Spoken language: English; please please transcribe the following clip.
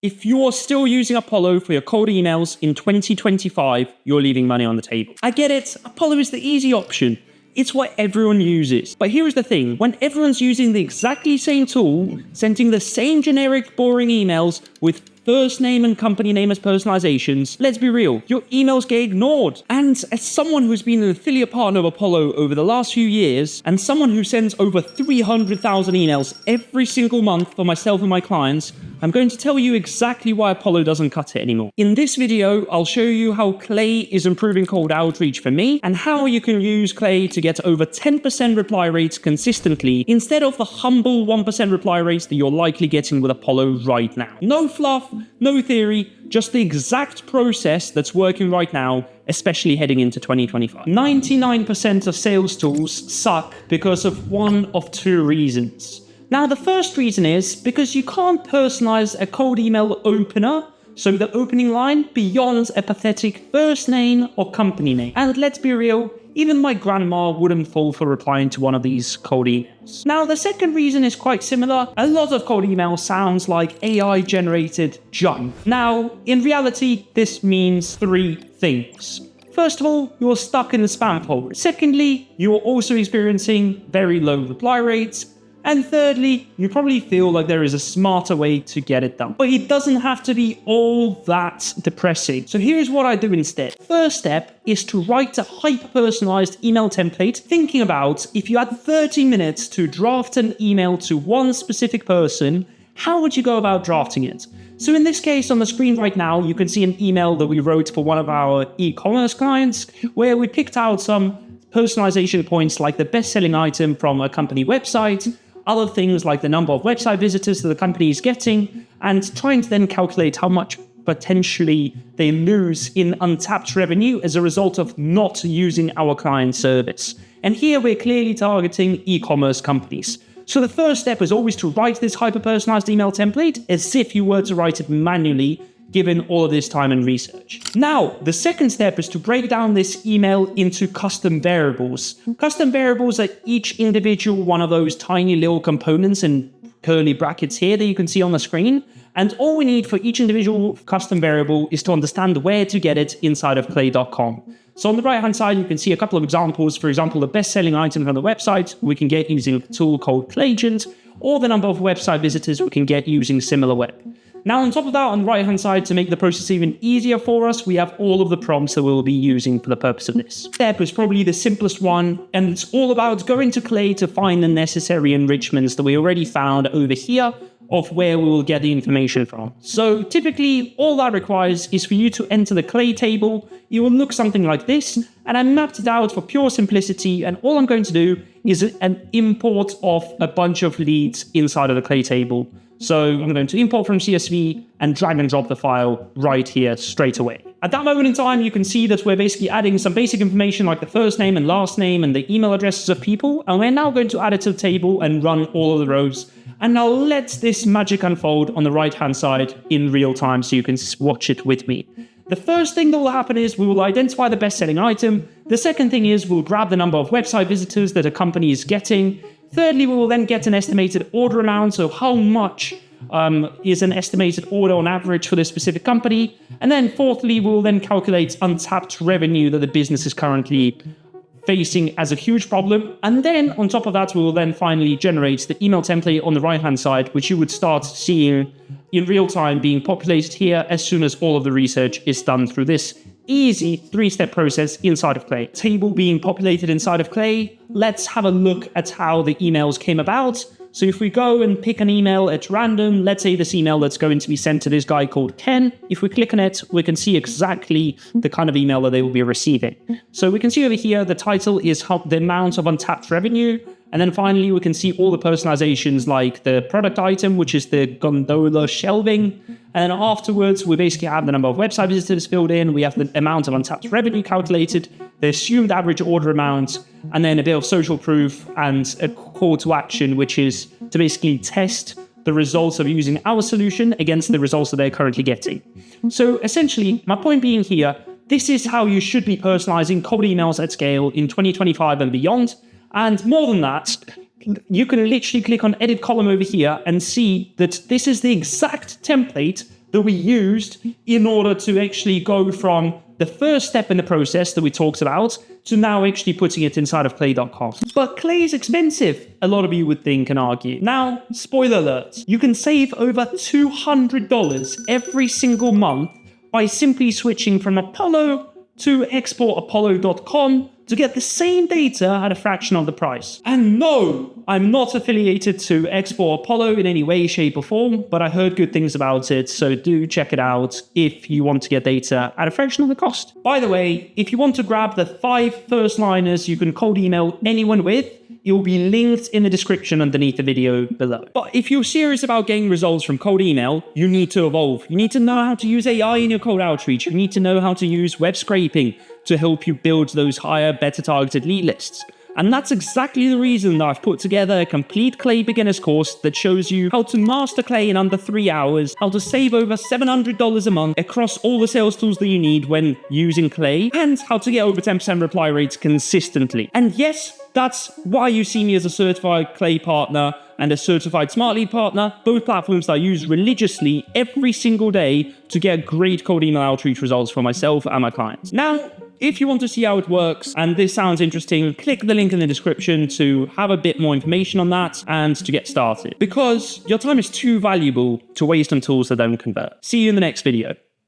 If you're still using Apollo for your cold emails in 2025, you're leaving money on the table. I get it, Apollo is the easy option. It's what everyone uses. But here's the thing, when everyone's using the exactly same tool, sending the same generic boring emails with first name and company name as personalizations, let's be real, your emails get ignored. And as someone who's been an affiliate partner of Apollo over the last few years, and someone who sends over 300,000 emails every single month for myself and my clients, I'm going to tell you exactly why Apollo doesn't cut it anymore. In this video, I'll show you how Clay is improving cold outreach for me, and how you can use Clay to get over 10% reply rates consistently, instead of the humble 1% reply rates that you're likely getting with Apollo right now. No fluff, no theory, just the exact process that's working right now, especially heading into 2025. 99% of sales tools suck because of one of two reasons. Now, the first reason is because you can't personalize a cold email opener, so the opening line, beyond a pathetic first name or company name. And let's be real, even my grandma wouldn't fall for replying to one of these cold emails. Now, the second reason is quite similar. A lot of cold email sounds like AI-generated junk. Now, in reality, this means three things. First of all, you're stuck in the spam folder. Secondly, you're also experiencing very low reply rates. And thirdly, you probably feel like there is a smarter way to get it done. But it doesn't have to be all that depressing. So here's what I do instead. First step is to write a hyper-personalized email template, thinking about if you had 30 minutes to draft an email to one specific person, how would you go about drafting it? So in this case, on the screen right now, you can see an email that we wrote for one of our e-commerce clients, where we picked out some personalization points like the best-selling item from a company website, other things like the number of website visitors that the company is getting, and trying to then calculate how much potentially they lose in untapped revenue as a result of not using our client service. And here we're clearly targeting e-commerce companies. So the first step is always to write this hyper-personalized email template as if you were to write it manually, given all of this time and research. Now, the second step is to break down this email into custom variables. Custom variables are each individual one of those tiny little components and curly brackets here that you can see on the screen. And all we need for each individual custom variable is to understand where to get it inside of clay.com. So on the right-hand side, you can see a couple of examples. For example, the best-selling item from the website we can get using a tool called Clayagent, or the number of website visitors we can get using SimilarWeb. Now, on top of that, on the right-hand side, to make the process even easier for us, we have all of the prompts that we'll be using for the purpose of this. Step is probably the simplest one, and it's all about going to Clay to find the necessary enrichments that we already found over here of where we will get the information from. So typically, all that requires is for you to enter the Clay table. It will look something like this, and I mapped it out for pure simplicity, and all I'm going to do is an import of a bunch of leads inside of the Clay table. So I'm going to import from CSV and drag and drop the file right here straight away. At that moment in time, you can see that we're basically adding some basic information like the first name and last name and the email addresses of people. And we're now going to add it to the table and run all of the rows. And now let this magic unfold on the right-hand side in real time so you can watch it with me. The first thing that will happen is we will identify the best-selling item. The second thing is we'll grab the number of website visitors that a company is getting. Thirdly, we will then get an estimated order amount, so how much is an estimated order on average for this specific company. And then fourthly, we will then calculate untapped revenue that the business is currently facing as a huge problem. And then on top of that, we will then finally generate the email template on the right-hand side, which you would start seeing in real time being populated here as soon as all of the research is done through this easy three-step process inside of Clay. Table being populated inside of Clay. Let's have a look at how the emails came about. So if we go and pick an email at random, let's say this email that's going to be sent to this guy called Ken. If we click on it, we can see exactly the kind of email that they will be receiving. So we can see over here, the title is the amount of untapped revenue. And then finally, we can see all the personalizations like the product item, which is the gondola shelving. And then afterwards, we basically have the number of website visitors filled in. We have the amount of untapped revenue calculated, the assumed average order amount, and then a bit of social proof and a call to action, which is to basically test the results of using our solution against the results that they're currently getting. So essentially, my point being here, this is how you should be personalizing cold emails at scale in 2025 and beyond. And more than that, you can literally click on edit column over here and see that this is the exact template that we used in order to actually go from the first step in the process that we talked about to now actually putting it inside of Clay.com. But Clay is expensive, a lot of you would think and argue. Now, spoiler alert, you can save over $200 every single month by simply switching from Apollo to exportapollo.com to get the same data at a fraction of the price. And no, I'm not affiliated to Export Apollo in any way, shape, or form, but I heard good things about it, so do check it out if you want to get data at a fraction of the cost. By the way, if you want to grab the 5 first liners you can cold email anyone with, it will be linked in the description underneath the video below. But if you're serious about getting results from cold email, you need to evolve. You need to know how to use AI in your cold outreach. You need to know how to use web scraping to help you build those higher, better targeted lead lists. And that's exactly the reason that I've put together a complete Clay beginners course that shows you how to master Clay in under 3 hours, how to save over $700 a month across all the sales tools that you need when using Clay, and how to get over 10% reply rates consistently. And yes, that's why you see me as a certified Clay partner and a certified Smart Lead partner, both platforms that I use religiously every single day to get great cold email outreach results for myself and my clients. Now, if you want to see how it works and this sounds interesting, click the link in the description to have a bit more information on that and to get started. Because your time is too valuable to waste on tools that don't convert. See you in the next video.